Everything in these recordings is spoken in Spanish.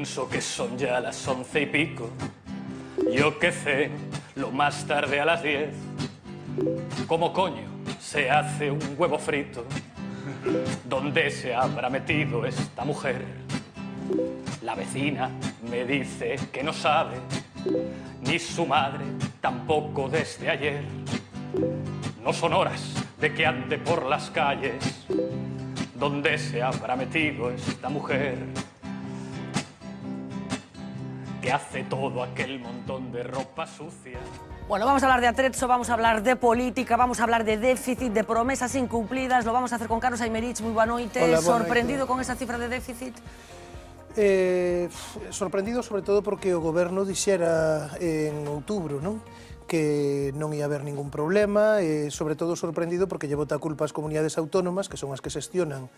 Pienso que son ya las 11:15. Yo qué sé, lo más tarde a las 10. ¿Cómo coño se hace un huevo frito? ¿Dónde se habrá metido esta mujer? La vecina me dice que no sabe, ni su madre tampoco desde ayer. No son horas de que ande por las calles. ¿Dónde se habrá metido esta mujer? Que hace todo aquel montón de ropa sucia. Bueno, vamos a hablar de Atrezzo, vamos a hablar de política, vamos a hablar de déficit, de promesas incumplidas. Lo vamos a hacer con Carlos Aymerich. Muy buena noite. Hola, ¿Sorprendido con esa cifra de déficit? Sorprendido sobre todo porque o goberno dixera en outubro, non? Que non ia haber ningún problema, sobre todo sorprendido porque lle bota a culpa ás comunidades autónomas, que son as que xestionan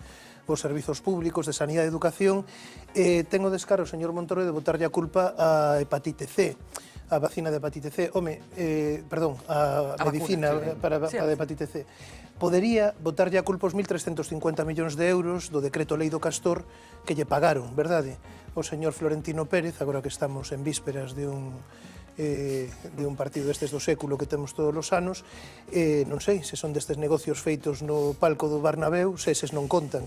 os servizos públicos de sanidade e educación. Ten o descaro o señor Montoro de botarlle a culpa a hepatite C, a vacina de hepatite C, a medicina para a hepatite C. Podería botarlle a culpa os 1.350 millóns de euros do decreto lei do Castor que lle pagaron, verdade? O señor Florentino Pérez, agora que estamos en vísperas de un partido destes do século que temos todos os anos, non sei se son destes negocios feitos no palco do Bernabéu, se eses non contan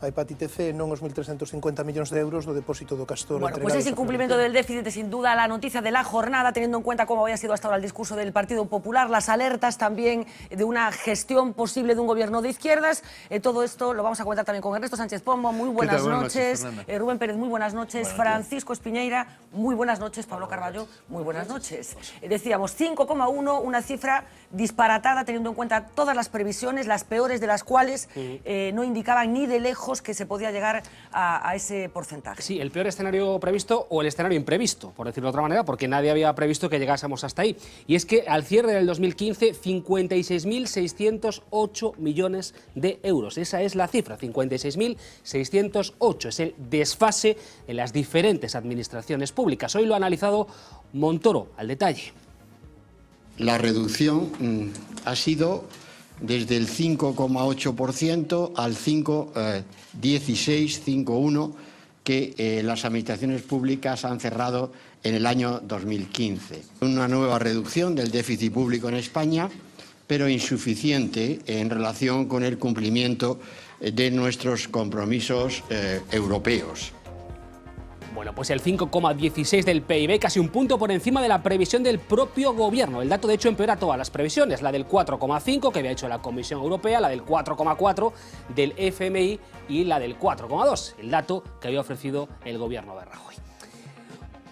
a hepatite C, non os 1.350 millóns de euros do depósito do Castor. Bueno, pues ese incumplimiento del déficit es sin duda la noticia de la jornada, teniendo en cuenta cómo había sido hasta ahora el discurso del Partido Popular, las alertas también de una gestión posible de un gobierno de izquierdas. Todo esto lo vamos a comentar también con Ernesto Sánchez Pombo. Muy buenas noches. Rubén Pérez, muy buenas noches. Francisco Espiñeira, muy buenas noches. Pablo Carballo, muy buenas noches. Decíamos 5,1, una cifra disparatada teniendo en cuenta todas las previsiones, las peores de las cuales no indicaban ni de lejos que se podía llegar a ese porcentaje. Sí, el peor escenario previsto o el escenario imprevisto, por decirlo de otra manera, porque nadie había previsto que llegásemos hasta ahí. Y es que al cierre del 2015, 56.608 millones de euros. Esa es la cifra, 56.608. Es el desfase en las diferentes administraciones públicas. Hoy lo ha analizado Montoro al detalle. La reducción ha sido desde el 5,8% al 5,1% que las administraciones públicas han cerrado en el año 2015. Una nueva reducción del déficit público en España, pero insuficiente en relación con el cumplimiento de nuestros compromisos europeos. Bueno, pues el 5,16 del PIB, casi un punto por encima de la previsión del propio gobierno. El dato, de hecho, empeora todas las previsiones. La del 4,5 que había hecho la Comisión Europea, la del 4,4 del FMI y la del 4,2, el dato que había ofrecido el gobierno de Rajoy.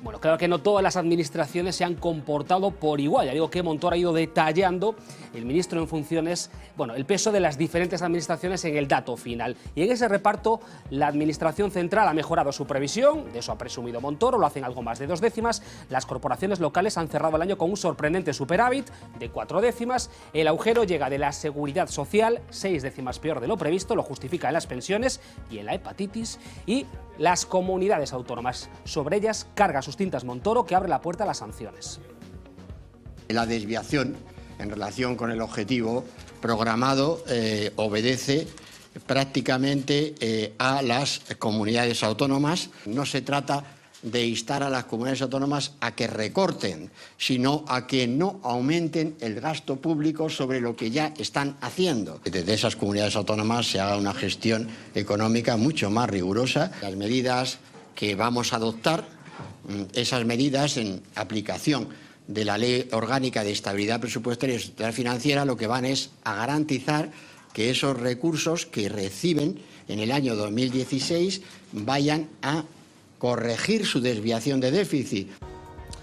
Bueno, claro que no todas las administraciones se han comportado por igual. Ya digo que Montoro ha ido detallando, el ministro en funciones, bueno, el peso de las diferentes administraciones en el dato final. Y en ese reparto, la administración central ha mejorado su previsión, de eso ha presumido Montoro, lo hacen algo más de 2 décimas. Las corporaciones locales han cerrado el año con un sorprendente superávit de 4 décimas. El agujero llega de la seguridad social, 6 décimas peor de lo previsto, lo justifica en las pensiones y en la hepatitis. Y las comunidades autónomas, sobre ellas carga sus tintas Montoro, que abre la puerta a las sanciones. La desviación en relación con el objetivo programado obedece prácticamente a las comunidades autónomas. No se trata de instar a las comunidades autónomas a que recorten, sino a que no aumenten el gasto público sobre lo que ya están haciendo. Desde esas comunidades autónomas se haga una gestión económica mucho más rigurosa. Las medidas que vamos a adoptar, esas medidas en aplicación de la Ley Orgánica de Estabilidad Presupuestaria y Sostenibilidad Financiera, lo que van es a garantizar que esos recursos que reciben en el año 2016 vayan a corregir su desviación de déficit.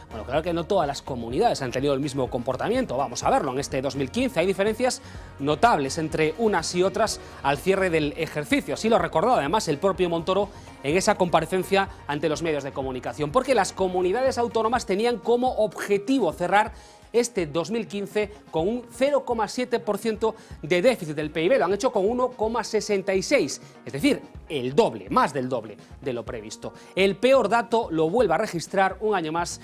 Bueno, claro que no todas las comunidades han tenido el mismo comportamiento, vamos a verlo, en este 2015 hay diferencias notables entre unas y otras al cierre del ejercicio, así lo ha recordado además el propio Montoro en esa comparecencia ante los medios de comunicación, porque las comunidades autónomas tenían como objetivo cerrar este 2015 con un 0,7% de déficit del PIB, lo han hecho con 1,66, es decir, el doble, más del doble de lo previsto. El peor dato lo vuelve a registrar un año más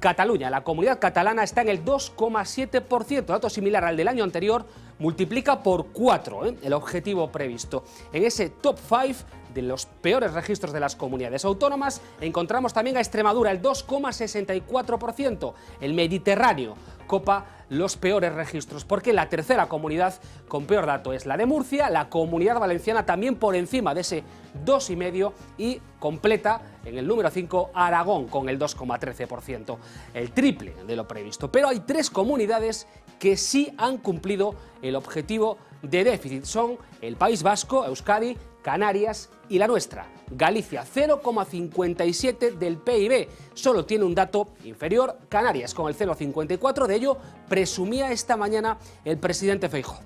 Cataluña. La comunidad catalana está en el 2,7%, dato similar al del año anterior, multiplica por 4 el objetivo previsto. En ese top 5 de los peores registros de las comunidades autónomas encontramos también a Extremadura, el 2,64%. El Mediterráneo copa los peores registros, porque la tercera comunidad con peor dato es la de Murcia, la Comunidad Valenciana también por encima de ese 2,5% y completa en el número 5 Aragón con el 2,13%, el triple de lo previsto. Pero hay 3 comunidades que sí han cumplido el objetivo de déficit. Son el País Vasco, Euskadi, Canarias y la nuestra, Galicia, 0,57 del PIB. Solo tiene un dato inferior Canarias, con el 0,54. De ello presumía esta mañana el presidente Feijóo.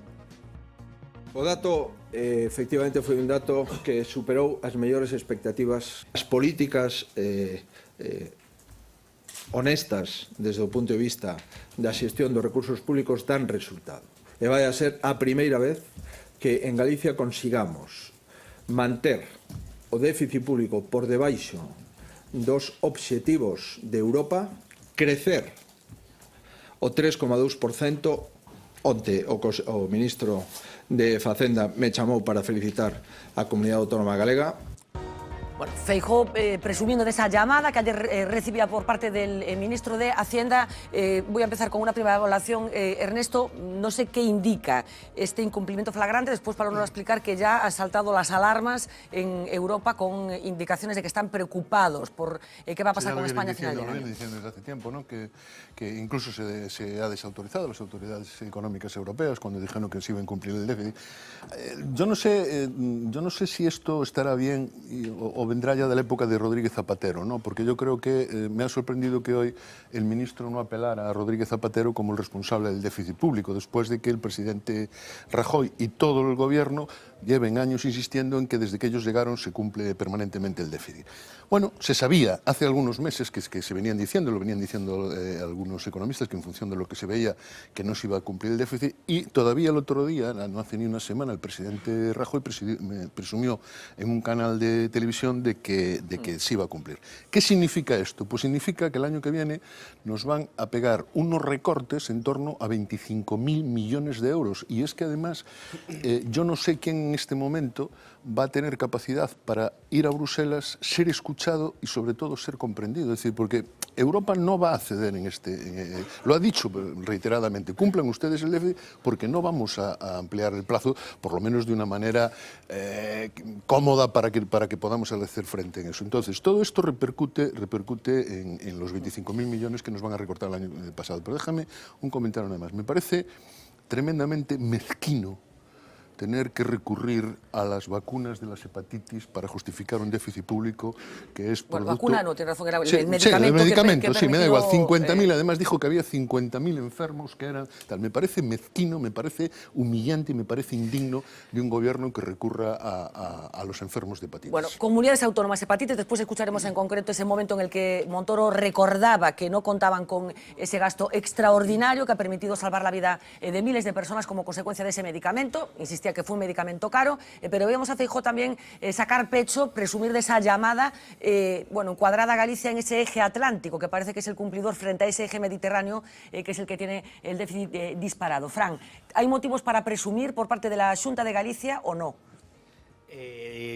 O dato, efectivamente, foi un dato que superou as mellores expectativas. As políticas honestas desde o punto de vista da xestión dos recursos públicos dan resultado. E vai a ser a primeira vez que en Galicia consigamos manter o déficit público por debaixo dos obxectivos de Europa, crecer o 3,2%. Onte o ministro de Facenda me chamou para felicitar a Comunidade Autónoma Galega. Bueno, Feijóo, presumiendo de esa llamada que ayer recibía por parte del ministro de Hacienda, voy a empezar con una primera evaluación. Ernesto, no sé qué indica este incumplimiento flagrante, después para uno explicar que ya han saltado las alarmas en Europa con indicaciones de que están preocupados por qué va a pasar con España a final de año. Lo viene diciendo desde hace tiempo, ¿no? que incluso se ha desautorizado las autoridades económicas europeas cuando dijeron que se iba a incumplir el déficit. Yo no sé si esto estará bien o vendrá ya de la época de Rodríguez Zapatero, ¿no? Porque yo creo que me ha sorprendido que hoy el ministro no apelara a Rodríguez Zapatero como el responsable del déficit público, después de que el presidente Rajoy y todo el gobierno lleven años insistiendo en que desde que ellos llegaron se cumple permanentemente el déficit. Bueno, se sabía hace algunos meses que se venían diciendo, lo venían diciendo algunos economistas, que en función de lo que se veía que no se iba a cumplir el déficit, y todavía el otro día, no hace ni una semana, el presidente Rajoy presumió en un canal de televisión de que se iba a cumplir. ¿Qué significa esto? Pues significa que el año que viene nos van a pegar unos recortes en torno a 25.000 millones de euros, y es que además yo no sé quién en este momento va a tener capacidad para ir a Bruselas, ser escuchado y sobre todo ser comprendido. Es decir, porque Europa no va a ceder en este... lo ha dicho reiteradamente, cumplan ustedes el déficit porque no vamos a ampliar el plazo, por lo menos de una manera cómoda para que podamos hacer frente en eso. Entonces, todo esto repercute en los 25.000 millones que nos van a recortar el año pasado. Pero déjame un comentario nada más. Me parece tremendamente mezquino tener que recurrir a las vacunas de las hepatitis para justificar un déficit público que es producto... Bueno, vacuna no, tiene razón, era sí, el medicamento. Sí, el medicamento, sí, me da igual, 50.000, . Además dijo que había 50.000 enfermos que eran tal. Me parece mezquino, me parece humillante y me parece indigno de un gobierno que recurra a los enfermos de hepatitis. Bueno, comunidades autónomas, hepatitis, después escucharemos en concreto ese momento en el que Montoro recordaba que no contaban con ese gasto extraordinario que ha permitido salvar la vida de miles de personas como consecuencia de ese medicamento. Insistía que fue un medicamento caro, pero vemos a Feijóo también sacar pecho, presumir de esa llamada, bueno, encuadrada a Galicia en ese eje atlántico, que parece que es el cumplidor frente a ese eje mediterráneo, que es el que tiene el déficit disparado. Fran, ¿hay motivos para presumir por parte de la Xunta de Galicia o no?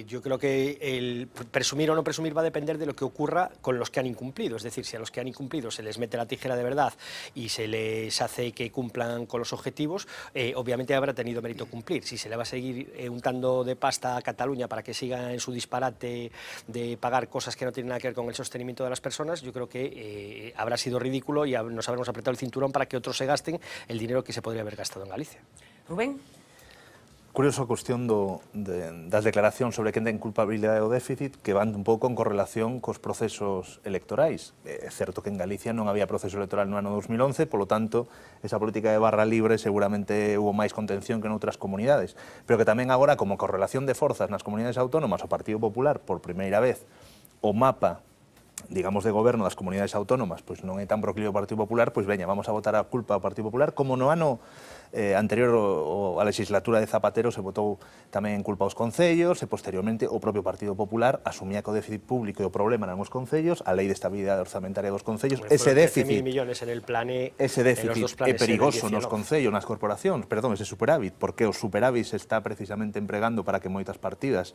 Yo creo que el presumir o no presumir va a depender de lo que ocurra con los que han incumplido. Es decir, si a los que han incumplido se les mete la tijera de verdad y se les hace que cumplan con los objetivos, obviamente habrá tenido mérito cumplir. Si se le va a seguir untando de pasta a Cataluña para que siga en su disparate de pagar cosas que no tienen nada que ver con el sostenimiento de las personas, yo creo que habrá sido ridículo y nos habremos apretado el cinturón para que otros se gasten el dinero que se podría haber gastado en Galicia. Rubén? Curiosa cuestión das declaracións sobre quen ten culpabilidade do déficit que van un pouco en correlación cos procesos electorais. É certo que en Galicia non había proceso electoral no ano 2011, polo tanto, esa política de barra libre seguramente hubo máis contención que en outras comunidades, pero que tamén agora, como correlación de forzas nas comunidades autónomas, o Partido Popular, por primeira vez, o mapa digamos, de goberno das comunidades autónomas, pois non é tan proclive o Partido Popular, pois veña, vamos a botar a culpa ao Partido Popular, como no ano anterior a legislatura de Zapatero se votou tamén en culpa aos concellos e posteriormente o propio Partido Popular asumía que o déficit público e o problema eran os concellos, a lei de estabilidade orzamentaria dos concellos, ese déficit millones en el plane, ese déficit é perigoso nos concellos, nas corporacións, perdón, ese superávit, porque o superávit se está precisamente empregando para que moitas partidas,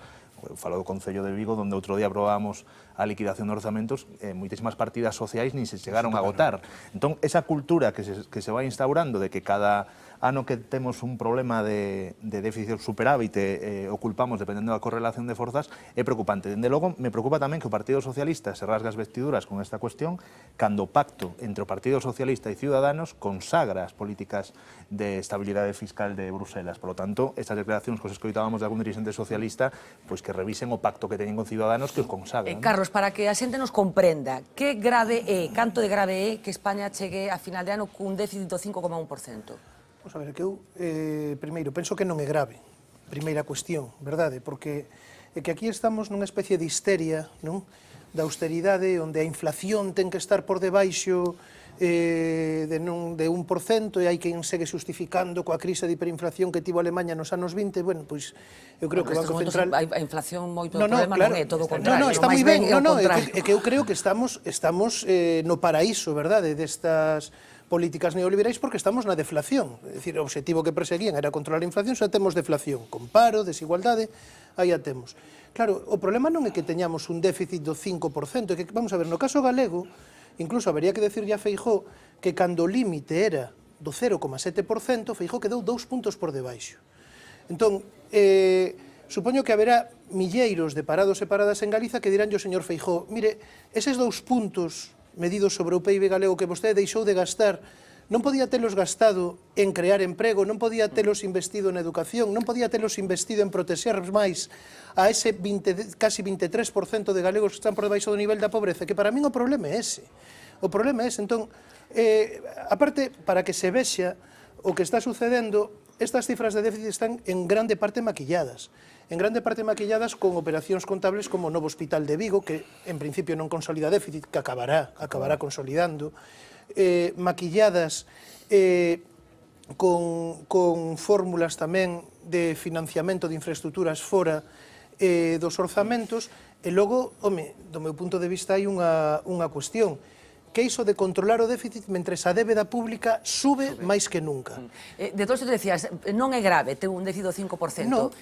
falo do Concello de Vigo, onde outro día aprobamos a liquidación de orzamentos, moitísimas partidas sociais nin se chegaron a agotar. Entón, esa cultura que se vai instaurando de que cada ano que temos un problema de déficit superávit o culpamos dependendo da correlación de forzas é preocupante. Dende logo, me preocupa tamén que o Partido Socialista se rasga as vestiduras con esta cuestión cando o pacto entre o Partido Socialista e Ciudadanos consagra as políticas de estabilidade fiscal de Bruselas. Por lo tanto, estas declaracións que os escoitábamos de algún dirigente socialista, pois que revisen o pacto que teñen con Ciudadanos que os consagran. Carlos, para que a xente nos comprenda, que grave é, canto de grave é que España chegue a final de ano cun déficit do 5,1%? Vamos a ver, que eu, primeiro, penso que non é grave, primeira cuestión, verdade? Porque é que aquí estamos nunha especie de histeria, non? Da austeridade, onde a inflación ten que estar por debaixo de 1% e hai quen segue justificando coa crise de hiperinflación que tivo Alemanha nos anos 20, bueno, pois eu creo que o Banco Central... A inflación moito problema non é todo o contrario. Non, está moi ben, é que eu creo que estamos no paraíso, verdade, destas políticas neoliberais porque estamos na deflación. É dicir, o objetivo que perseguían era controlar a inflación, xa temos deflación, con paro, desigualdade, aí a temos. Claro, o problema non é que teñamos un déficit do 5%, é que, vamos a ver, no caso galego, incluso habería que decirlle a Feijóo que cando o límite era do 0,7%, Feijóo quedou 2 puntos por debaixo. Entón, supoño que haberá milleiros de parados e paradas en Galiza que dirán o señor Feijóo, mire, eses 2 puntos medidos sobre o PIB galego que vostede deixou de gastar, non podía telos gastado en crear emprego, non podía telos investido en educación, non podía telos investido en protexer máis a ese casi 23% de galegos que están por debaixo do nivel da pobreza, que para min o problema é ese. O problema é ese. Entón, aparte, para que se vexa o que está sucedendo, estas cifras de déficit están en grande parte maquilladas. En grande parte maquilladas con operacións contables como o novo Hospital de Vigo, que en principio non consolida déficit, que acabará consolidando, maquilladas con fórmulas tamén de financiamento de infraestructuras fora dos orzamentos, e logo, home, do meu punto de vista hai unha cuestión, que iso de controlar o déficit mentres a débeda pública sube máis que nunca. De todo isto te decías, non é grave ter un déficit do 5%. No.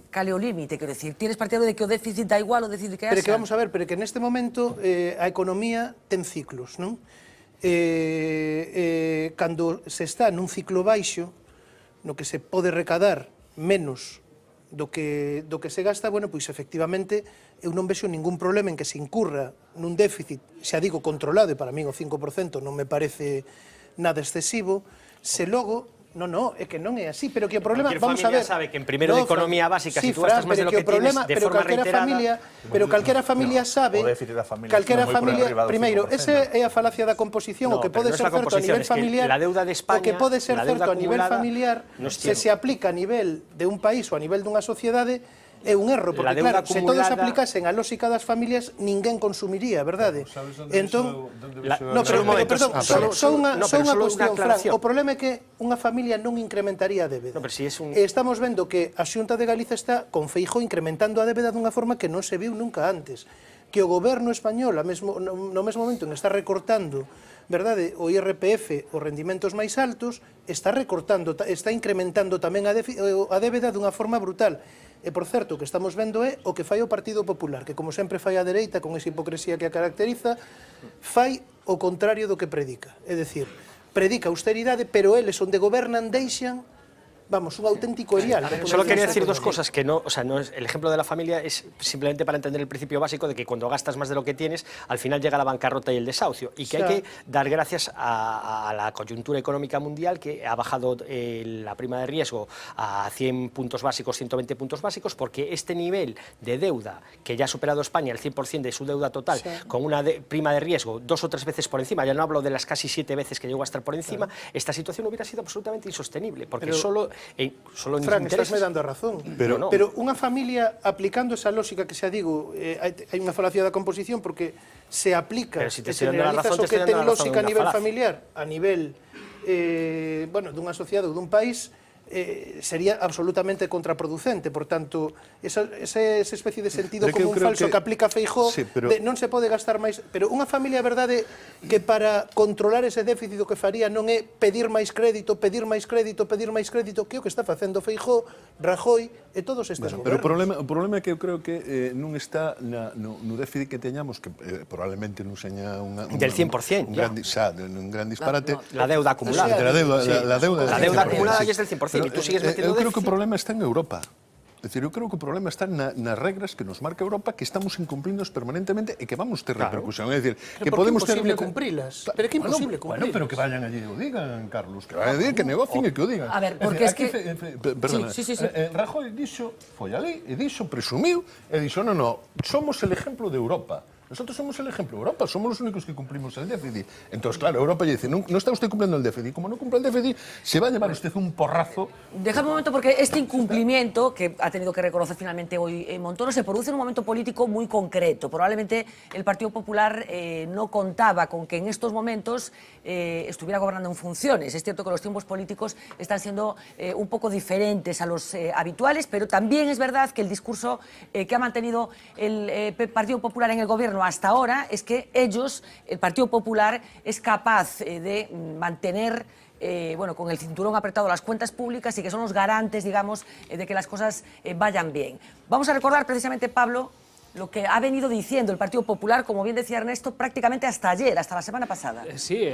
Cale o límite, quero dicir, tienes partido de que o déficit da igual o déficit que haxa? Pero que vamos a ver, pero que neste momento a economía ten ciclos, non? Cando se está nun ciclo baixo, no que se pode recadar menos do que se gasta, bueno, pois efectivamente eu non vexo ningún problema en que se incurra nun déficit, xa digo, controlado, e para min o 5% non me parece nada excesivo, se logo... No, é que non é así, pero que o problema, vamos a ver... sabe que en primero de economía básica, si tú gastas máis de lo que tienes de forma reiterada... Pero calquera familia sabe... O déficit da familia... Calquera familia... Primeiro, esa é a falacia da composición, o que pode ser certo a nivel familiar... O que pode ser certo a nivel familiar, se aplica a nivel de un país ou a nivel dunha sociedade, é un erro, porque claro, se todos aplicasen a lógica das familias, ninguén consumiría, verdade? Entón, perdón, só unha cuestión, Fran, o problema é que unha familia non incrementaría a débeda. Estamos vendo que a Xunta de Galicia está con Feijóo incrementando a débeda dunha forma que non se viu nunca antes, que o goberno español no mesmo momento en está recortando, verdade, o IRPF, os rendimentos máis altos, está incrementando tamén a débeda dunha forma brutal. E, por certo, o que estamos vendo é o que fai o Partido Popular, que, como sempre fai a dereita, con esa hipocresía que a caracteriza, fai o contrario do que predica. É dicir, predica austeridade, pero eles, onde gobernan, deixan, vamos, un auténtico erial. Solo quería decir dos cosas, que no, o sea, no es, el ejemplo de la familia es simplemente para entender el principio básico de que cuando gastas más de lo que tienes, al final llega la bancarrota y el desahucio, y que hay que dar gracias a la coyuntura económica mundial, que ha bajado la prima de riesgo a 100 puntos básicos, 120 puntos básicos, porque este nivel de deuda, que ya ha superado España el 100% de su deuda total, con una prima de riesgo 2 o 3 veces por encima, ya no hablo de las casi 7 veces que llegó a estar por encima, esta situación hubiera sido absolutamente insostenible, porque solo Fran, estás me dando razón, pero unha familia aplicando esa lógica que xa digo, hai unha falacia da composición porque se aplica, se generalizas o que ten lógica a nivel familiar, a nivel bueno, dunha sociedade ou dun país, sería absolutamente contraproducente. Por tanto, esa especie de sentido Pero que eu común creo falso que aplica Feijóo, Sí, pero- de non se pode gastar máis. Pero unha familia, a verdade, que para controlar ese déficit o que faría non é pedir máis crédito, pedir máis crédito, pedir máis crédito, que é o que está facendo Feijóo, Rajoy e todos estes Pero gobernos. o problema é que eu creo que non está no déficit que teñamos, que probablemente non seña Del 100%, un gran disparate. La deuda acumulada. La deuda acumulada ya es del 100%, y tú sigues metiendo Eu creo que o déficit. problema está en Europa. É dicir, eu creo que o problema está nas regras que nos marca Europa, que estamos incumplindo permanentemente e que vamos ter repercusión. É dicir, que Porque é podemos ter... imposible cumprilas. Pero é que é imposible Bueno, cumprilas. pero que vayan allí e o digan, Carlos. Que vayan allí, que negocien e que o digan. A ver, porque dicir, es aquí que- perdona, Sí. Rajoy dixo, foi ali, e dixo, presumiu, e dixo, no, somos el ejemplo de Europa. Nosotros somos el ejemplo de Europa, somos los únicos que cumplimos el déficit. Entonces, claro, Europa le dice, no está usted cumpliendo el déficit. Como no cumple el déficit, se va a llevar usted un porrazo. Dejadme un momento, porque este incumplimiento que ha tenido que reconocer finalmente hoy Montoro se produce en un momento político muy concreto. Probablemente el Partido Popular no contaba con que en estos momentos estuviera gobernando en funciones. Es cierto que los tiempos políticos están siendo un poco diferentes a los habituales, pero también es verdad que el discurso que ha mantenido el Partido Popular en el gobierno hasta ahora es que ellos, el Partido Popular, es capaz de mantener bueno, con el cinturón apretado las cuentas públicas y que son los garantes, digamos, de que las cosas vayan bien. Vamos a recordar precisamente, Pablo, lo que ha venido diciendo el Partido Popular, como bien decía Ernesto, prácticamente hasta ayer, hasta la semana pasada. Sí,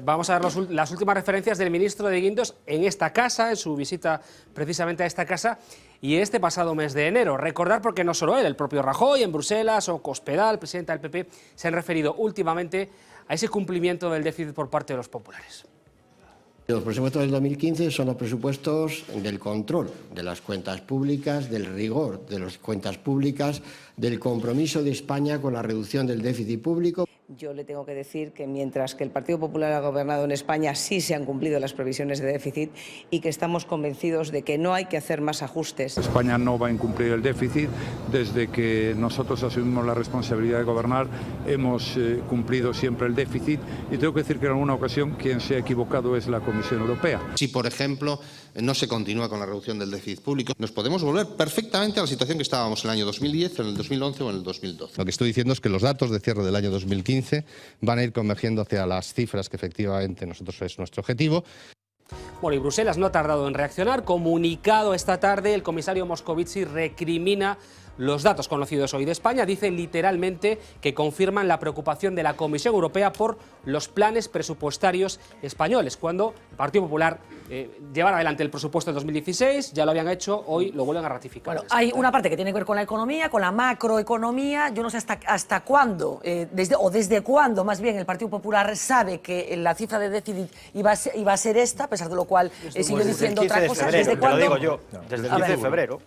vamos a ver las últimas referencias del ministro de Guindos en esta casa, en su visita precisamente a esta casa, y este pasado mes de enero. Recordar, porque no solo él, el propio Rajoy en Bruselas o Cospedal, presidenta del PP, se han referido últimamente a ese cumplimiento del déficit por parte de los populares. Los presupuestos del 2015 son los presupuestos del control de las cuentas públicas, del rigor de las cuentas públicas, del compromiso de España con la reducción del déficit público. Yo le tengo que decir que mientras que el Partido Popular ha gobernado en España sí se han cumplido las previsiones de déficit y que estamos convencidos de que no hay que hacer más ajustes. España no va a incumplir el déficit. Desde que nosotros asumimos la responsabilidad de gobernar hemos cumplido siempre el déficit y tengo que decir que en alguna ocasión quien se ha equivocado es la Comisión Europea. Si, por ejemplo, no se continúa con la reducción del déficit público, nos podemos volver perfectamente a la situación que estábamos en el año 2010, en el 2011 o en el 2012. Lo que estoy diciendo es que los datos de cierre del año 2015 van a ir convergiendo hacia las cifras que efectivamente nosotros es nuestro objetivo. Bueno, y Bruselas no ha tardado en reaccionar. Comunicado esta tarde, el comisario Moscovici recrimina los datos conocidos hoy de España. Dice literalmente que confirman la preocupación de la Comisión Europea por los planes presupuestarios españoles, cuando el Partido Popular llevara adelante el presupuesto de 2016, ya lo habían hecho, hoy lo vuelven a ratificar. Bueno, hay una parte que tiene que ver con la economía, con la macroeconomía. Yo no sé hasta cuándo, desde cuándo más bien el Partido Popular sabe que la cifra de déficit iba a ser esta, a pesar de lo cual sigue diciendo otra cosa. ¿Desde cuándo? Te lo digo yo, desde el 15 de febrero.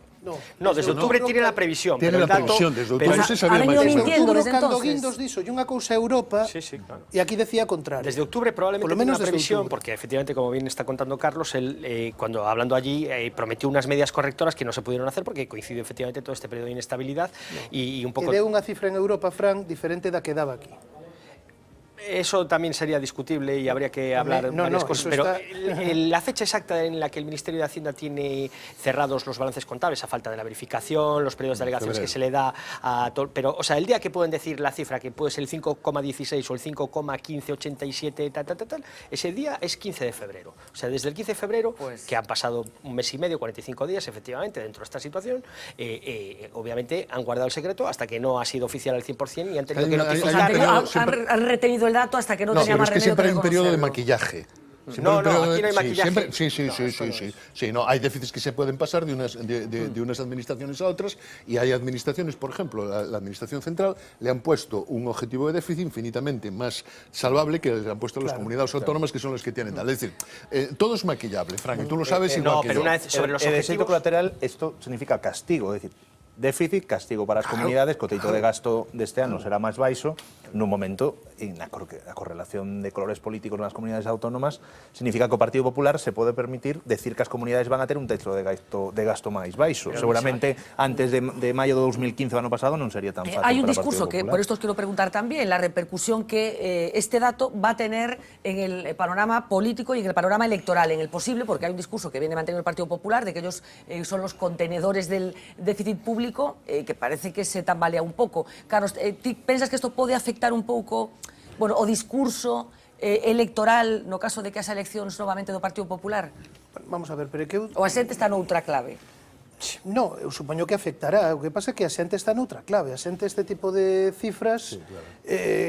No, desde octubre tiene la previsión. Tiene pero la el dato, previsión, desde pero octubre se sabía ha máis. venido Desde mintiendo desde Cando entonces. Guindos dixo, unha cousa é Europa, Sí, claro. e aquí decía contrario. Desde octubre probablemente Por lo tiene menos una desde previsión, octubre. porque efectivamente, como bien está contando Carlos, él, cuando hablando allí prometió unas medidas correctoras que no se pudieron hacer porque coincide efectivamente todo este periodo de inestabilidad y un Que poco... deu unha cifra en Europa, Fran, diferente da que daba aquí. Eso también sería discutible y habría que hablar varias cosas, pero la fecha exacta en la que el Ministerio de Hacienda tiene cerrados los balances contables, a falta de la verificación, los periodos de alegaciones que se le da a todo, pero, o sea, el día que pueden decir la cifra, que puede ser el 5,16 o el 5,1587, tal, ese día es 15 de febrero. O sea, desde el 15 de febrero, que han pasado un mes y medio, 45 días, efectivamente, dentro de esta situación, obviamente han guardado el secreto hasta que no ha sido oficial al 100% y han tenido que notificar. Han retenido el dato hasta que no tenía pero más es que remedio siempre que hay un periodo de reconocerlo. maquillaje. No, aquí no hay maquillaje. Sí, no, hay déficits que se pueden pasar de unas administraciones a otras y hay administraciones, por ejemplo, la Administración Central le han puesto un objetivo de déficit infinitamente más salvable que le han puesto las comunidades autónomas que son las que tienen tal. Es decir, todo es maquillable, Frank, y tú lo sabes igual que yo. Pero una vez sobre los el objetivos... efecto colateral, esto significa castigo, é dicir, déficit, castigo para as comunidades, co teito de gasto deste ano será máis baixo, nun momento en a correlación de colores políticos nas comunidades autónomas significa que o Partido Popular se pode permitir decir que as comunidades van a ter un techo de gasto máis baixo. Seguramente antes de maio de 2015 do ano pasado non sería tan fácil. Hay un para o discurso Partido que, Popular. por esto os quiero preguntar también, la repercusión que este dato va a tener en el panorama político y en el panorama electoral, en el posible, porque hay un discurso que viene manteniendo el Partido Popular de que ellos son los contenedores del déficit público, que parece que se tambalea un pouco. Carlos, ti pensas que isto pode afectar un pouco, bueno, o discurso electoral no caso de que as eleccións novamente do Partido Popular? Vamos a ver, pero é que eu... Ou a xente está noutra clave? No, eu supoño que afectará. O que pasa é que a xente está noutra clave. A xente este tipo de cifras,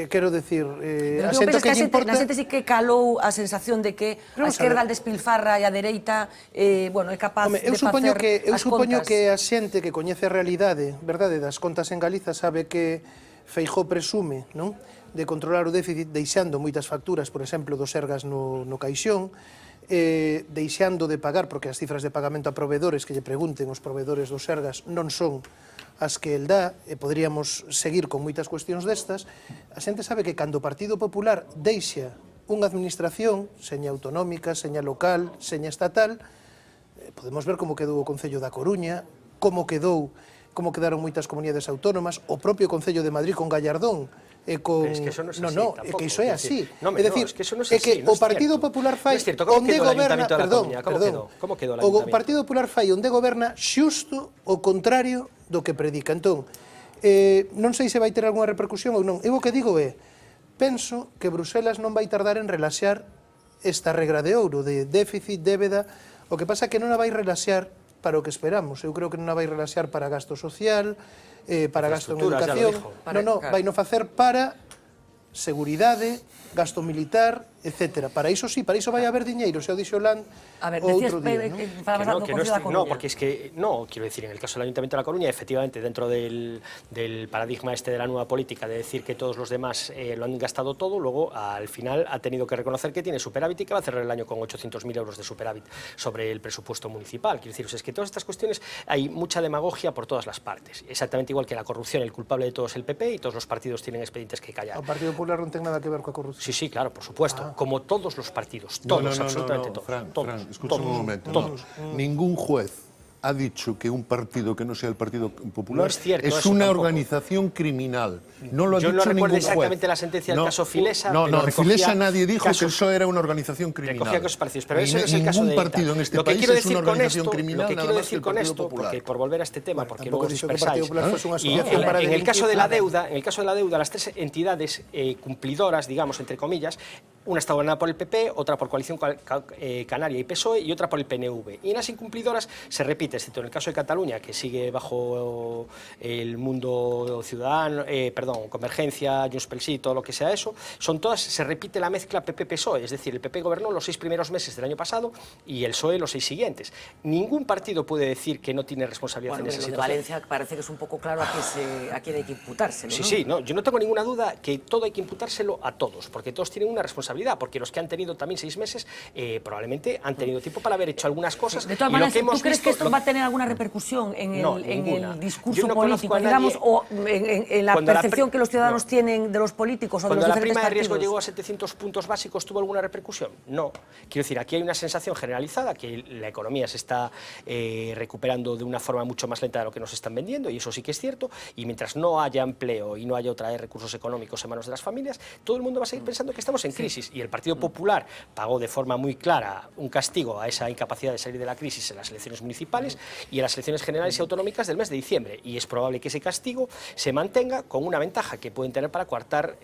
quero decir, Pero a tú xente pensas que lle importa... na xente sí que calou a sensación de que a esquerda al despilfarra e a dereita, bueno, é capaz de facer as supoño contas. que a xente que coñece a realidade, verdade, das contas en Galiza sabe que Feijóo presume, non, de controlar o déficit deixando moitas facturas, por exemplo, dos Sergas no caixón, deixando de pagar, porque as cifras de pagamento a proveedores que lle pregunten os proveedores dos Sergas non son as que el dá, e poderíamos seguir con moitas cuestións destas. A xente sabe que cando o Partido Popular deixa unha administración, seña autonómica, seña local, seña estatal, podemos ver como quedou o Concello da Coruña, como quedaron moitas comunidades autónomas, o propio Concello de Madrid con Gallardón, Es que eso no es así, é que iso é así. É decir, que eso no es é así, que o Partido Popular fai onde goberna, ¿Cómo quedó el o Ayuntamiento? Partido Popular fai onde goberna xusto o contrario do que predica. Entón, non sei se vai ter algunha repercusión ou non. Eu o que digo é, penso que Bruselas non vai tardar en relaxar esta regra de ouro de déficit, débeda. O que pasa é que non a vai relaxar para o que esperamos. Eu creo que non a vai relaxar para gasto social, para gasto en educación. Non, vai non facer para seguridade, gasto militar, etc. Para iso sí, para iso vai haber diñeiro, xa o dixo Hollande outro día. No, porque es que, no, quiero decir, en el caso del Ayuntamiento de La Coruña, efectivamente, dentro del paradigma este de la nueva política, de decir que todos los demás lo han gastado todo, luego al final ha tenido que reconocer que tiene superávit y que va a cerrar el año con 800.000 euros de superávit sobre el presupuesto municipal. Quiero decir, es que todas estas cuestiones hay mucha demagogia por todas las partes. Exactamente igual que la corrupción, el culpable de todo es el PP y todos los partidos tienen expedientes que callar. O Partido Popular non ten nada que ver coa corrupción. Sí, sí, claro, por supuesto. Como todos los partidos, todos, absolutamente todos. Fran, todos, escucha un momento. Todos. Ningún juez ha dicho que un partido que no sea el Partido Popular No es cierto es eso una tampoco. organización criminal. No lo ha Yo dicho no recuerdo ningún juez. exactamente la sentencia del caso Filesa. No, pero en recogía Filesa nadie dijo casos, que eso era una organización criminal. Recogía casos parecidos, pero eso no es el caso Ningún de ETA. partido en este Lo que país quiero es una decir con organización esto, criminal, lo que nada quiero más que decir el con Partido esto, Popular. porque por volver a este tema, porque luego os Tampoco dicho que el dispersáis. Partido Popular fuese unha Y asociación para en el caso de la delinquir, deuda, las tres entidades cumplidoras, digamos, entre comillas, una está gobernada por el PP, otra por Coalición Canaria y PSOE y otra por el PNV. Y en las incumplidoras se repite, excepto en el caso de Cataluña, que sigue bajo el mundo ciudadano, Convergencia, Junts pel Sí, todo lo que sea eso, son todas, se repite la mezcla PP-PSOE, es decir, el PP gobernó los 6 primeros meses del año pasado y el PSOE los 6 siguientes. Ningún partido puede decir que no tiene responsabilidad en esa Lo de situación. Valencia parece que es un poco claro a quién hay que imputárselo, Sí, ¿no? sí, no, yo no tengo ninguna duda que todo hay que imputárselo a todos, porque todos tienen una responsabilidad, porque los que han tenido también 6 meses probablemente han tenido tiempo para haber hecho algunas cosas. De todas y lo maneras, que hemos ¿tú crees visto, que esto va a tener alguna repercusión en el discurso Yo no político, conozco a nadie- digamos, o en la Cuando la percepción pri- que los ciudadanos no. tienen de los políticos o de Cuando los la diferentes prima de riesgo partidos? llegó a 700 puntos básicos, ¿tuvo alguna repercusión? No. Quiero decir, aquí hay una sensación generalizada que la economía se está recuperando de una forma mucho más lenta de lo que nos están vendiendo, y eso sí que es cierto, y mientras no haya empleo y no haya otra vez recursos económicos en manos de las familias, todo el mundo va a seguir pensando que estamos en crisis, y el Partido Popular pagó de forma muy clara un castigo a esa incapacidad de salir de la crisis en las elecciones municipales y en las elecciones generales y autonómicas del mes de diciembre, y es probable que ese castigo se mantenga con una ventaja que pueden tener para coartar,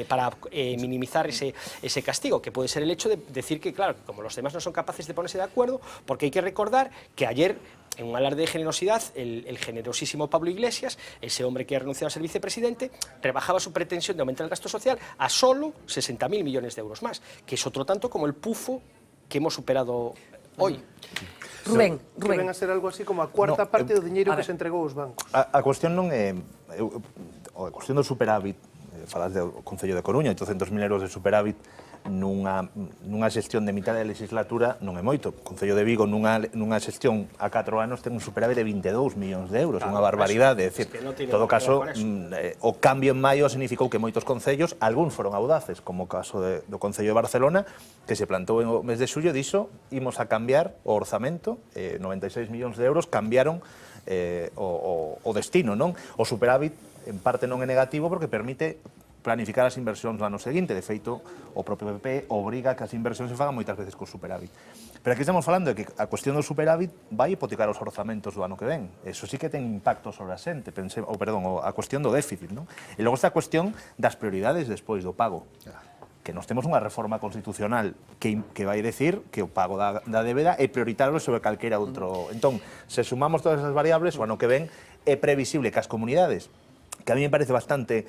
para minimizar ese castigo, que puede ser el hecho de decir que, claro, como los demás no son capaces de ponerse de acuerdo, porque hay que recordar que ayer, en un alarde de generosidad, el generosísimo Pablo Iglesias, ese hombre que ha renunciado a ser vicepresidente, rebajaba su pretensión de aumentar el gasto social a solo 60.000 millones de euros más, que es otro tanto como el pufo que hemos superado hoy. Rubén. Que ven a ser algo así como a cuarta parte do diñeiro que se entregou aos bancos. A cuestión non é... A cuestión do superávit, falas do Concello de Coruña, 800.000 euros de superávit, nunha xestión de mitad de legislatura non é moito. O Concello de Vigo nunha xestión a 4 anos ten un superávit de 22 millóns de euros, unha barbaridade. É dicir, en todo caso, o cambio en maio significou que moitos concellos, algúns foron audaces, como o caso do Concello de Barcelona, que se plantou en o mes de xullo, dixo, imos a cambiar o orzamento, 96 millóns de euros, cambiaron o destino, non? O superávit, en parte, non é negativo porque permite planificar as inversións no ano seguinte. De feito, o propio PP obriga que as inversións se fagan moitas veces con superávit. Pero aquí estamos falando de que a cuestión do superávit vai hipotecar os orzamentos do ano que ven. Eso sí que ten impacto sobre a xente, a cuestión do déficit, non? E logo esta cuestión das prioridades despois do pago. Que nós temos unha reforma constitucional que vai decir que o pago da débeda é prioritario sobre calquera outro. Entón, se sumamos todas esas variables, o ano que ven é previsible que as comunidades, que a mí me parece bastante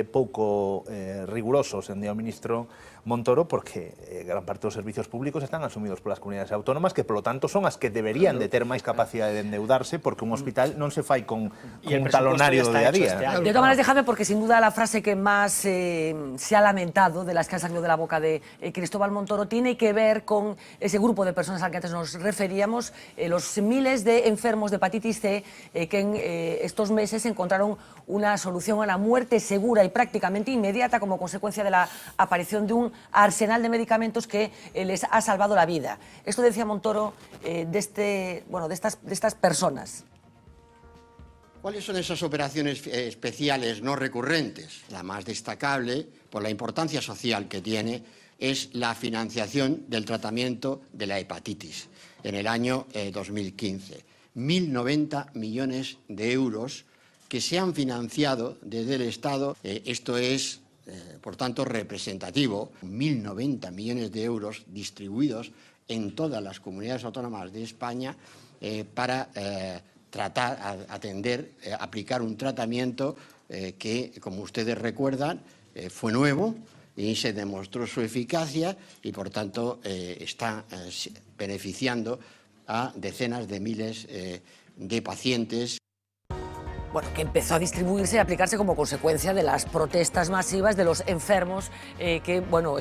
pouco riguroso, sen día o ministro Montoro, porque gran parte dos servicios públicos están asumidos polas comunidades autónomas, que, polo tanto, son as que deberían de ter máis capacidade de endeudarse, porque un hospital non se fai con un talonario do día a día. De todas maneras, dejadme, porque sin duda la frase que más se ha lamentado, de las que han salido de la boca de Cristóbal Montoro, tiene que ver con ese grupo de personas al que antes nos referíamos, los miles de enfermos de hepatitis C que en estos meses encontraron una solución a la muerte segura y prácticamente inmediata como consecuencia de la aparición de un arsenal de medicamentos que les ha salvado la vida. Esto decía Montoro de estas personas. ¿Cuáles son esas operaciones especiales no recurrentes? La más destacable, por la importancia social que tiene, es la financiación del tratamiento de la hepatitis en el año 2015. 1.090 millones de euros que se han financiado desde el Estado. Esto es, por tanto, representativo. 1.090 millones de euros distribuidos en todas las comunidades autónomas de España para tratar, atender, aplicar un tratamiento que, como ustedes recuerdan, fue nuevo y se demostró su eficacia y, por tanto, está beneficiando a decenas de miles de pacientes. Bueno, que empezó a distribuirse y a aplicarse como consecuencia de las protestas masivas de los enfermos que, bueno...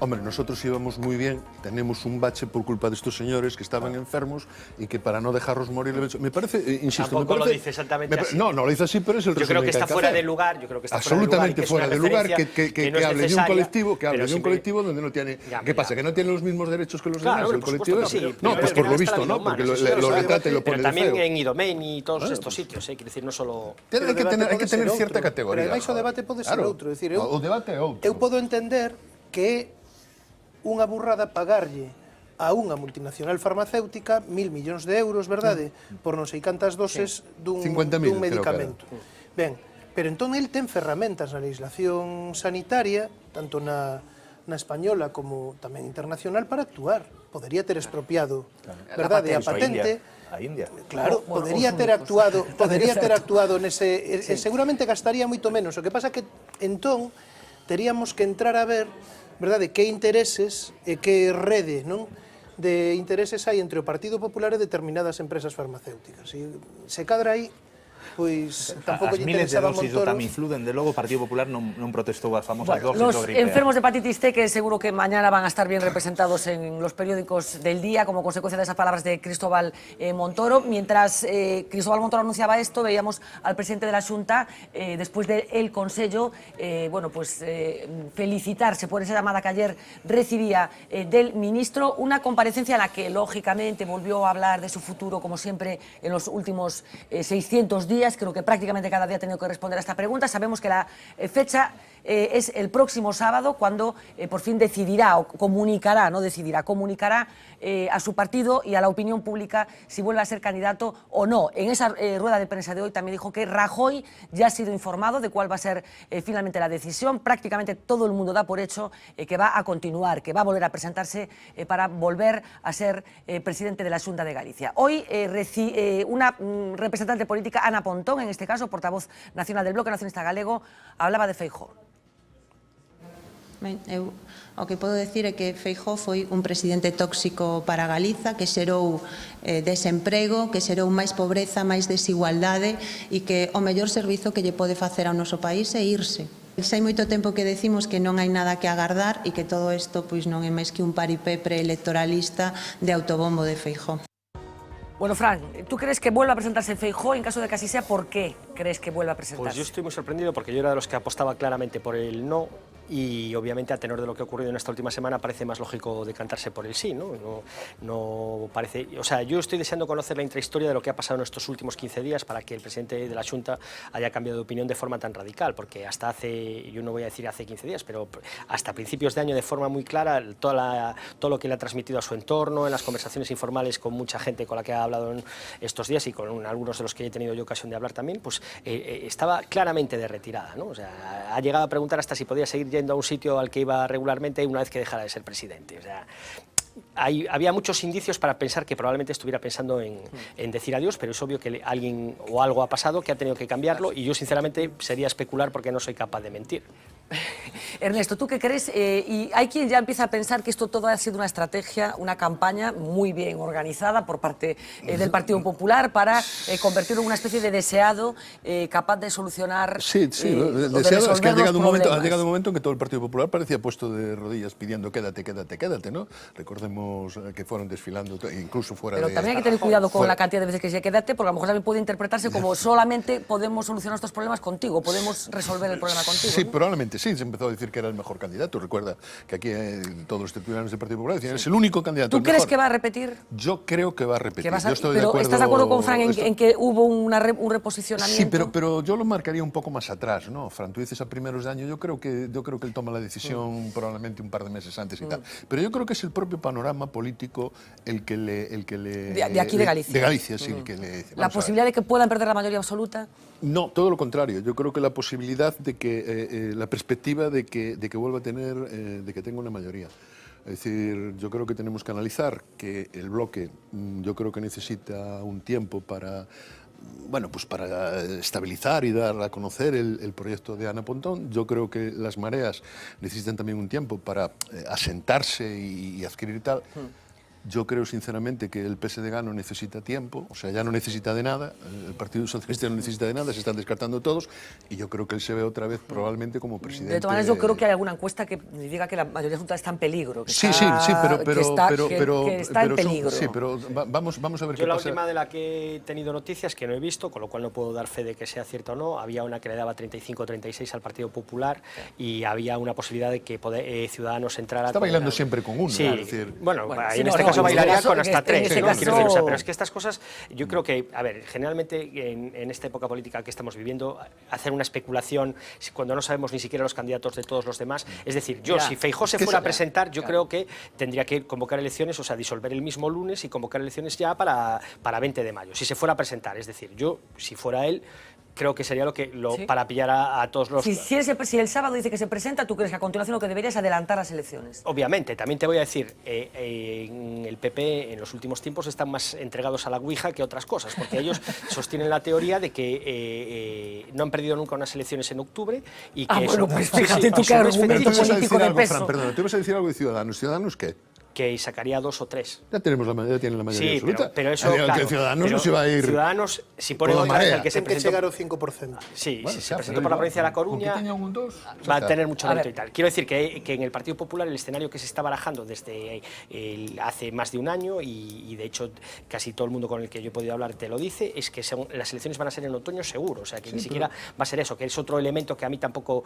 Hombre, nosotros íbamos muy bien, tenemos un bache por culpa de estos señores que estaban enfermos y que para no dejarlos morir... Me parece, insisto... Tampoco lo dice exactamente así. No, no lo dice así, pero es el resumen. Yo creo que está fuera de lugar, absolutamente fuera de lugar, que hable de un colectivo, de un colectivo donde no tiene... ¿Qué pasa? ¿Que no tiene los mismos derechos que los demás? El colectivo no, pues por lo visto no, porque lo retrata y lo pone de feo. Pero también en Idomen y todos estos sitios, quiere decir, no solo... Hay que tener cierta categoría. Pero además o debate pode ser outro. O debate é outro. Eu podo entender que unha burrada pagarlle a unha multinacional farmacéutica 1.000 millóns de euros, verdade? Por non sei cantas doses dun medicamento. Ben, pero entón el ten ferramentas na legislación sanitaria, tanto na española como tamén internacional, para actuar. Podería ter expropiado, verdade, a patente. A India. Claro, podería ter actuado nese... Seguramente gastaría moito menos. O que pasa que entón teríamos que entrar a ver, verdade, que intereses e que rede, non, de intereses hai entre o Partido Popular e determinadas empresas farmacéuticas. E se cadra aí, pois tampouco lle interesaba a Montoro. As miles de dosis do Tamiflu, dende logo, o Partido Popular non protestou as famosas dosis Los do gripe. enfermos de hepatitis C, que seguro que mañana van a estar bien representados en los periódicos del día como consecuencia de esas palabras de Cristóbal Montoro. Mientras Cristóbal Montoro anunciaba esto, veíamos al presidente de la Xunta, después del Consello, felicitarse por esa llamada que ayer recibía del ministro, una comparecencia en la que, lógicamente, volvió a hablar de su futuro, como siempre, en los últimos 600 días. Creo que prácticamente cada día ha tenido que responder a esta pregunta. Sabemos que la fecha es el próximo sábado, cuando por fin decidirá, o comunicará, no decidirá, comunicará a su partido y a la opinión pública si vuelve a ser candidato o no. En esa rueda de prensa de hoy también dijo que Rajoy ya ha sido informado de cuál va a ser finalmente la decisión. Prácticamente todo el mundo da por hecho que va a continuar, que va a volver a presentarse para volver a ser presidente de la Xunta de Galicia. Hoy una representante política, Ana Pontón, en este caso, portavoz nacional del Bloque Nacionalista Galego, hablaba de Feijóo. Eu o que podo decir é que Feijóo foi un presidente tóxico para Galiza, que xerou desemprego, que xerou máis pobreza, máis desigualdade e que o mellor servizo que lle pode facer ao noso país é irse. Hai moito tempo que decimos que non hai nada que agardar e que todo isto pois non é máis que un paripé preelectoralista de autobombo de Feijóo. Bueno, Fran, ¿tú crees que vuelva a presentarse Feijóo? En caso de que así sea, ¿por qué crees que vuelva a presentarse? Pues yo estoy muy sorprendido porque yo era de los que apostaba claramente por el no y obviamente a tenor de lo que ha ocurrido en esta última semana parece más lógico decantarse por el sí, ¿no? No parece, o sea, yo estoy deseando conocer la intrahistoria de lo que ha pasado en estos últimos 15 días para que el presidente de la Xunta haya cambiado de opinión de forma tan radical, porque hasta hace, yo no voy a decir hace 15 días, pero hasta principios de año de forma muy clara, todo lo que le ha transmitido a su entorno, en las conversaciones informales con mucha gente con la que ha hablado en estos días y con algunos de los que he tenido yo ocasión de hablar también, pues estaba claramente de retirada, ¿no? O sea, ha llegado a preguntar hasta si podía seguir yendo a un sitio al que iba regularmente una vez que dejara de ser presidente. O sea, había muchos indicios para pensar que probablemente estuviera pensando en decir adiós, pero es obvio que alguien o algo ha pasado que ha tenido que cambiarlo y yo sinceramente sería especular porque no soy capaz de mentir. Ernesto, ¿tú qué crees? Y hay quien ya empieza a pensar que esto todo ha sido una estrategia, una campaña muy bien organizada por parte del Partido Popular para convertirlo en una especie de deseado capaz de solucionar deseado, es que ha llegado un momento en que todo el Partido Popular parecía puesto de rodillas pidiendo quédate, quédate, quédate, ¿no? Recordemos que fueron desfilando incluso fuera Pero también hay que tener cuidado con la cantidad de veces que se quédate, porque a lo mejor también puede interpretarse como solamente podemos solucionar estos problemas contigo, podemos resolver el problema contigo. Sí, ¿no? Probablemente sí, se empezó a decir que era el mejor candidato. Recuerda que aquí todos los titulares del Partido Popular decían, es el único candidato. ¿Tú crees que va a repetir? Yo creo que va a repetir. Yo estoy pero de acuerdo, ¿estás de acuerdo con Fran en que hubo un reposicionamiento? Sí, pero yo lo marcaría un poco más atrás, ¿no? Fran, tú dices a primeros de año, yo creo que él toma la decisión probablemente un par de meses antes y tal. Pero yo creo que es el propio panorama político el que le de aquí de Galicia. De Galicia, sí, el que le... ¿La posibilidad de que puedan perder la mayoría absoluta? No, todo lo contrario. Yo creo que la posibilidad de que, la perspectiva de que vuelva a tener, de que tenga una mayoría. Es decir, yo creo que tenemos que analizar que el bloque, yo creo que necesita un tiempo para, bueno, pues para estabilizar y dar a conocer el proyecto de Ana Pontón. Yo creo que las mareas necesitan también un tiempo para asentarse y adquirir tal. Yo creo sinceramente que el PSDG no necesita tiempo, o sea, ya no necesita de nada, el Partido Socialista no necesita de nada, se están descartando todos y yo creo que él se ve otra vez probablemente como presidente. De todas maneras, yo creo que hay alguna encuesta que diga que la mayoría absoluta está en peligro. Sí, pero está en peligro. Sí, pero vamos a ver qué pasa. Yo la última de la que he tenido noticias, que no he visto, con lo cual no puedo dar fe de que sea cierta o no, había una que le daba 35-36 al Partido Popular y había una posibilidad de que Ciudadanos entrara... Está bailando siempre con uno. Sí, es decir, bueno, en este caso bailaría con hasta tres, ¿no? Quiero decir, o sea, pero es que estas cosas, yo creo que, a ver, generalmente en esta época política que estamos viviendo, hacer una especulación cuando no sabemos ni siquiera los candidatos de todos los demás, es decir, yo, si Feijóo se fuera a presentar, yo creo que tendría que convocar elecciones, o sea, disolver el mismo lunes y convocar elecciones ya para 20 de mayo, si se fuera a presentar, es decir, yo, si fuera él, creo que sería para pillar a todos los... Si el sábado dice que se presenta, ¿tú crees que a continuación lo que debería es adelantar las elecciones? Obviamente, también te voy a decir, en el PP en los últimos tiempos están más entregados a la ouija que a otras cosas, porque ellos sostienen la teoría de que no han perdido nunca unas elecciones en octubre y que bueno, pues fíjate tú qué argumento político de peso. Perdón, ¿tú ibas a decir algo de Ciudadanos? ¿Ciudadanos qué? Que sacaría 2 o 3. Ya tienen la mayoría absoluta. Pero eso, claro, Ciudadanos no se va a ir... Ciudadanos, si pone otra vez el que se presentó... llegar al 5%. Sí, bueno, si se presentó por la provincia de La Coruña, va a tener mucho mérito y tal. Quiero decir que en el Partido Popular el escenario que se está barajando desde hace más de un año y de hecho casi todo el mundo con el que yo he podido hablar te lo dice, es que las elecciones van a ser en otoño seguro, o sea que ni siquiera va a ser eso, que es otro elemento que a mí tampoco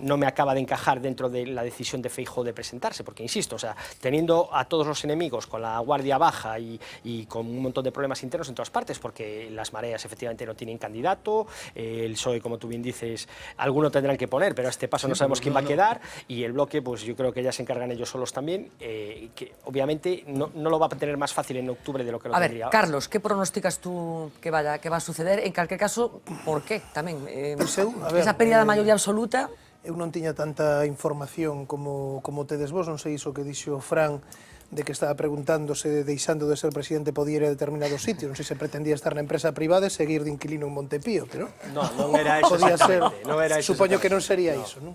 no me acaba de encajar dentro de la decisión de Feijóo de presentarse, porque insisto, o sea, teniendo a todos los enemigos con la guardia baja y con un montón de problemas internos en todas partes, porque las mareas efectivamente no tienen candidato, el PSOE, como tú bien dices, alguno tendrán que poner, pero a este paso no sabemos quién va a quedar, y el bloque, pues yo creo que ya se encargan ellos solos también, que obviamente no lo va a tener más fácil en octubre de lo que lo tendría ahora. Carlos, ¿qué pronosticas tú que va a suceder? En cualquier caso, ¿por qué tamén? Esa pérdida de mayoría absoluta... Eu non tiña tanta información como tedes vos, non sei iso que dixo Fran, de que estaba preguntándose, deixando de ser presidente, podía ir a determinados sitios, non sei se pretendía estar na empresa privada e seguir de inquilino en Montepío, pero... Non era eso exactamente. Supoño que non sería iso, non?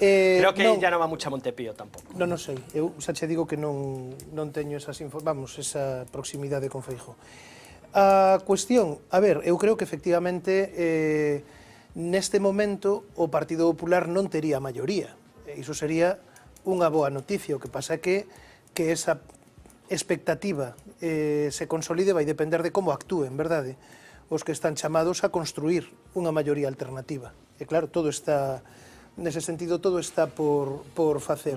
Creo que ya non va mucho a Montepío tampouco. Non sei, eu xa che digo que non teño esa proximidade con Feijóo. A cuestión, a ver, eu creo que efectivamente neste momento o Partido Popular non tería maioría. Iso sería unha boa noticia. O que pasa é que esa expectativa se consolide vai depender de como actúen, verdade? Os que están chamados a construir unha maioría alternativa. E claro, todo está, nese sentido, todo está por facer.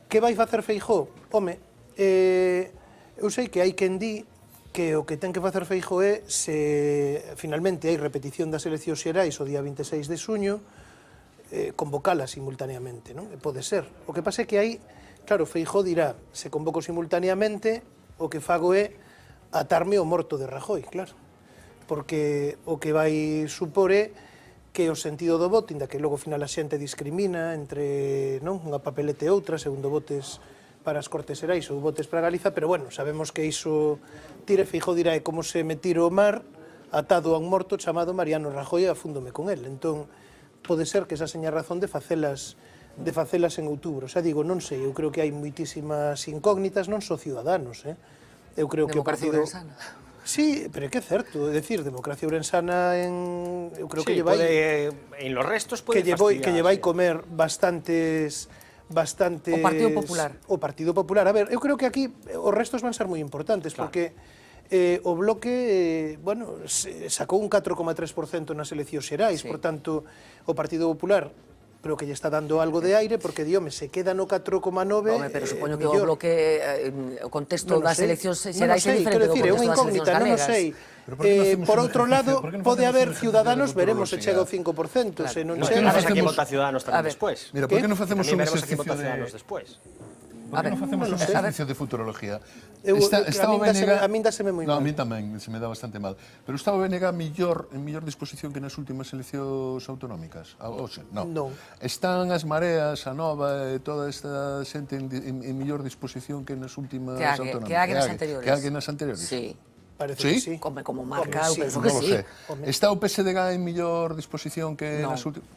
Que vai facer Feijóo? Home, eu sei que hai quen di que o que ten que facer Feijóo é, se finalmente hai repetición das eleccións xerais o día 26 de xuño, convocala simultaneamente, non? Pode ser. O que pasa é que aí, claro, Feijóo dirá, se convoco simultaneamente, o que fago é atarme o morto de Rajoy, claro. Porque o que vai supor é que o sentido do voto, inda que logo ao final a xente discrimina entre unha papeleta e outra, segundo votes para as Cortes Xerais ou votes para Galiza, pero bueno, sabemos que iso tire. Feijóo dirá é como se me tiro ao mar atado a un morto chamado Mariano Rajoy e afúndome con el. Entón, pode ser que esa seña razón de facelas en outubro. Xa digo, non sei, eu creo que hai moitísimas incógnitas, non só Ciudadanos, Eu creo que o partido... Sí, pero é que é certo, é dicir, Democracia Ourensana eu creo que lle vai... En los restos pode fastidiar. Que lle vai comer bastantes... O Partido Popular. O Partido Popular. A ver, eu creo que aquí os restos van ser moi importantes, porque o Bloque, bueno, sacou un 4,3% nas eleccións xerais, por tanto, o Partido Popular creo que lle está dando algo de aire, porque, diome, se queda no 4,9... Home, pero supoño que o Bloque, o contexto das eleccións xerais é diferente do contexto das eleccións galegas. Non sei. Por outro lado, pode haber Ciudadanos, veremos se chega ao 5%, se non chega... A ver, aquí vota Ciudadanos tamén despois. Mira, por que non facemos un exercicio ¿Por qué no facemos un exercicio de futurología? A min dáseme moi mal. A min tamén, se me dá bastante mal. Pero está o BNG en mellor disposición que nas últimas eleccións autonómicas? Non. Están as Mareas, a Nova e toda esta xente en mellor disposición que nas últimas autonómicas? Que hague nas anteriores. Que hague nas anteriores? Sí. Parece que sí. Como marca, eu penso que sí. Está o PSDG en mellor disposición que nas últimas...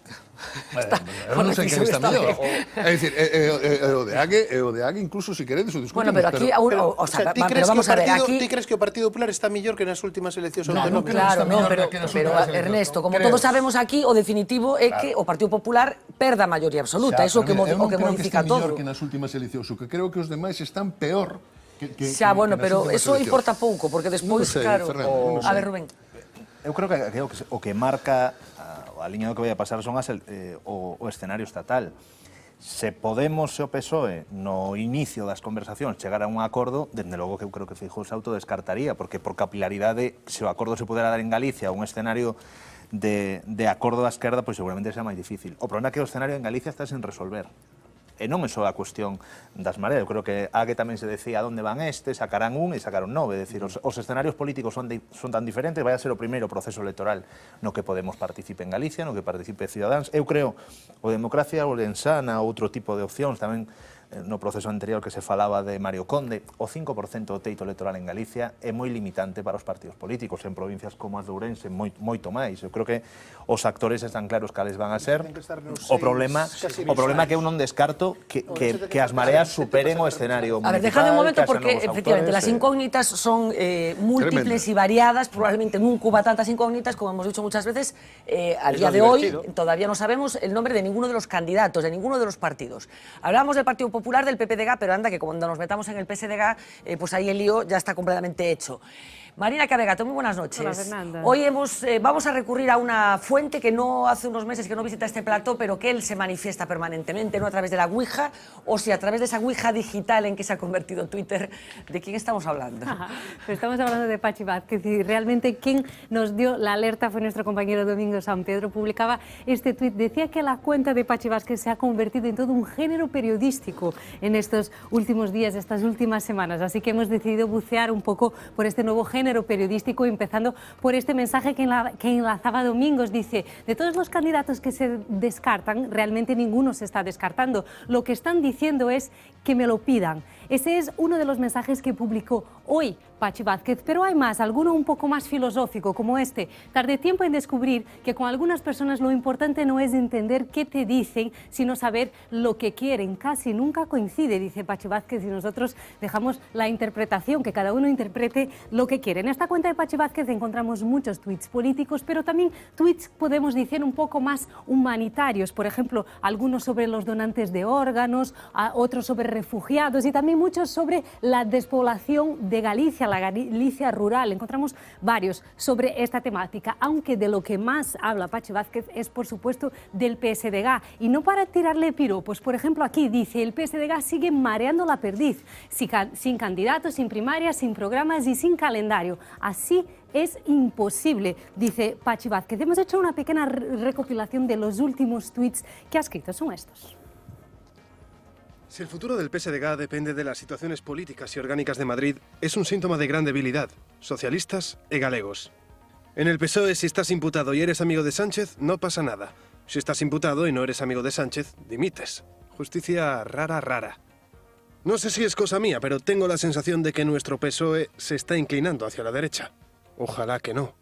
Eu non sei quen está mellor. É dicir, o de Ague, incluso, se queredes, o discutimos. Bueno, pero aquí... Pero vamos a ver, aquí... Ti crees que o Partido Popular está mellor que nas últimas eleccións autonómicas? Claro, pero Ernesto, como todos sabemos aquí, o definitivo é que o Partido Popular perda a maioría absoluta. Iso que modifica todo. Eu non creo que este mellor que nas últimas eleccións. O que creo que os demais están peor. Xa, bueno, pero eso importa pouco, porque despois, claro... A ver, Rubén. Eu creo que o que marca a liña do que vai a pasar son o escenario estatal. Se Podemos e o PSOE no inicio das conversacións chegar a un acordo, dende logo que eu creo que Feijóo se autodescartaría, porque por capilaridade, se o acordo se pudera dar en Galicia, un escenario de acordo da esquerda, pois seguramente sea máis difícil. O problema é que o escenario en Galicia está sen resolver. E non é só a cuestión das mareas. Eu creo que a que tamén se decía onde van sacarán un e sacaron 9. É dicir, os escenarios políticos son tan diferentes, vai a ser o primeiro proceso electoral no que Podemos participe en Galicia, no que participe Ciudadanos. Eu creo o Democracia Ourensana, outro tipo de opcións tamén no proceso anterior que se falaba de Mario Conde, o 5% do teito electoral en Galicia é moi limitante para os partidos políticos, en provincias como as de Ourense moito máis. Eu creo que os actores están claros cales van a ser. O problema é que eu non descarto que as mareas superen o escenario municipal. A ver, dejadme un momento porque, efectivamente, las incógnitas son múltiples y variadas, probablemente nunca hubo tantas incógnitas, como hemos dicho muchas veces. Al día de hoy todavía no sabemos el nombre de ninguno de los candidatos, de ninguno de los partidos. Hablamos del Partido Popular, del PPDG, pero anda que cuando nos metamos en el PSDG, pues ahí el lío ya está completamente hecho. Marina Cabegato, muy buenas noches. Hola, Fernanda. Hoy vamos a recurrir a una fuente que no hace unos meses que no visita este plató, pero que él se manifiesta permanentemente, no a través de la Ouija, o si a través de esa Ouija digital en que se ha convertido Twitter. ¿De quién estamos hablando? Pues estamos hablando de Pachi Vázquez, y realmente quien nos dio la alerta fue nuestro compañero Domingo San Pedro. Publicaba este tuit, decía que la cuenta de Pachi Vázquez se ha convertido en todo un género periodístico en estos últimos días, estas últimas semanas, así que hemos decidido bucear un poco por este nuevo género periodístico, empezando por este mensaje que enlazaba Domingos. Dice, de todos los candidatos que se descartan, realmente ninguno se está descartando. Lo que están diciendo es que me lo pidan. Ese es uno de los mensajes que publicó hoy Pachi Vázquez, pero hay más, alguno un poco más filosófico como este. Tardé tiempo en descubrir que con algunas personas lo importante no es entender qué te dicen, sino saber lo que quieren. Casi nunca coincide, dice Pachi Vázquez, y nosotros dejamos la interpretación, que cada uno interprete lo que quiere. En esta cuenta de Pachi Vázquez encontramos muchos tuits políticos, pero también tuits, podemos decir, un poco más humanitarios. Por ejemplo, algunos sobre los donantes de órganos, otros sobre refugiados y también muchos sobre la despoblación de Galicia, la Galicia rural. Encontramos varios sobre esta temática, aunque de lo que más habla Pachi Vázquez es, por supuesto, del PSDG. Y no para tirarle piropos. Por ejemplo, aquí dice, el PSDG sigue mareando la perdiz, sin candidatos, sin primarias, sin programas y sin calendario. Así es imposible, dice Pachi Vázquez. Hemos hecho una pequeña recopilación de los últimos tuits que ha escrito. Son estos. Si el futuro del PSDG depende de las situaciones políticas y orgánicas de Madrid, es un síntoma de gran debilidad, socialistas e galegos. En el PSOE, si estás imputado y eres amigo de Sánchez, no pasa nada. Si estás imputado y no eres amigo de Sánchez, dimites. Justicia rara, rara. No sé si es cosa mía, pero tengo la sensación de que nuestro PSOE se está inclinando hacia la derecha. Ojalá que no.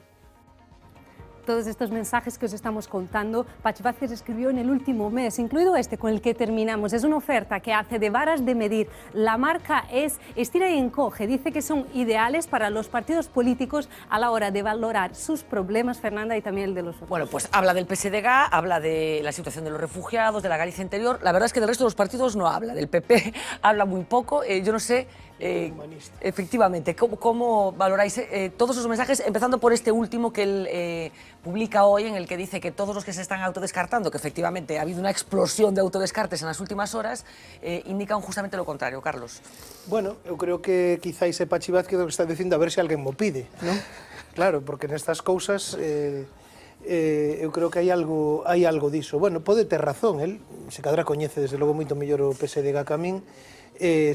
Todos estos mensajes que os estamos contando, Pachi Vázquez escribió en el último mes, incluido este con el que terminamos. Es una oferta que hace de varas de medir. La marca es estira y encoge. Dice que son ideales para los partidos políticos a la hora de valorar sus problemas, Fernanda, y también el de los otros. Bueno, pues habla del PSDG, habla de la situación de los refugiados, de la Galicia interior. La verdad es que del resto de los partidos no habla. Del PP habla muy poco. Yo no sé... efectivamente, ¿cómo valoráis todos esos mensajes, empezando por este último que él publica hoy, en el que dice que todos los que se están autodescartando, que efectivamente ha habido una explosión de autodescartes en las últimas horas, indican justamente lo contrario, Carlos? Bueno, eu creo que quizá ese Pachi Vázquez o que está dicindo a ver se alguén mo pide, non? Claro, porque nestas cousas eu creo que hai algo diso. Bueno, pode ter razón, el se cadra coñece desde logo moito mellor o PSDG que a min,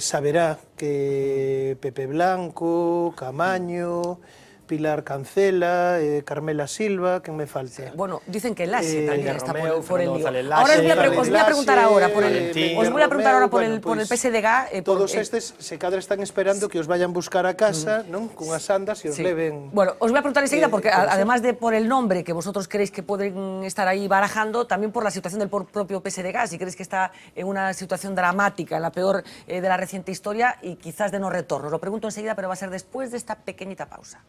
saberá que Pepe Blanco, Camaño, Pilar Cancela, Carmela Silva, ¿quién me falta? Bueno, dicen que Laxe también está por el lío. González Ahora Laxe, os voy a preguntar ahora por Romeu, el PSDG. Todos estes se cadra están esperando que os vayan buscar a casa, non? Cunhas andas e os leven... Bueno, os voy a preguntar enseguida porque además de por el nombre que vosotros creéis que pueden estar ahí barajando, también por la situación del propio PSDG, si creéis que está en una situación dramática, en la peor de la reciente historia y quizás de no retorno. Os lo pregunto enseguida, pero va a ser después de esta pequeñita pausa.